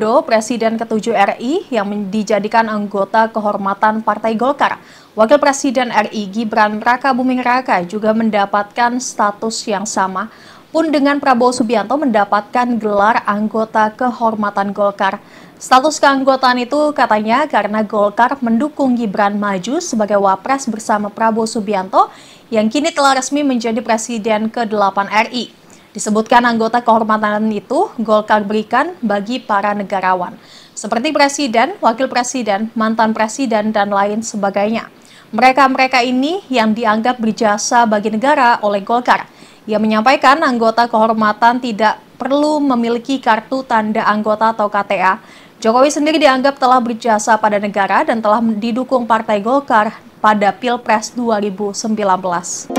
Widodo, Presiden ke-7 RI yang dijadikan anggota kehormatan Partai Golkar. Wakil Presiden RI Gibran Rakabuming Raka juga mendapatkan status yang sama, pun dengan Prabowo Subianto mendapatkan gelar anggota kehormatan Golkar. Status keanggotaan itu katanya karena Golkar mendukung Gibran maju sebagai wapres bersama Prabowo Subianto yang kini telah resmi menjadi Presiden ke-8 RI. Disebutkan anggota kehormatan itu Golkar berikan bagi para negarawan, seperti presiden, wakil presiden, mantan presiden, dan lain sebagainya. Mereka-mereka ini yang dianggap berjasa bagi negara oleh Golkar. Ia menyampaikan anggota kehormatan tidak perlu memiliki kartu tanda anggota atau KTA. Jokowi sendiri dianggap telah berjasa pada negara dan telah didukung Partai Golkar pada Pilpres 2019.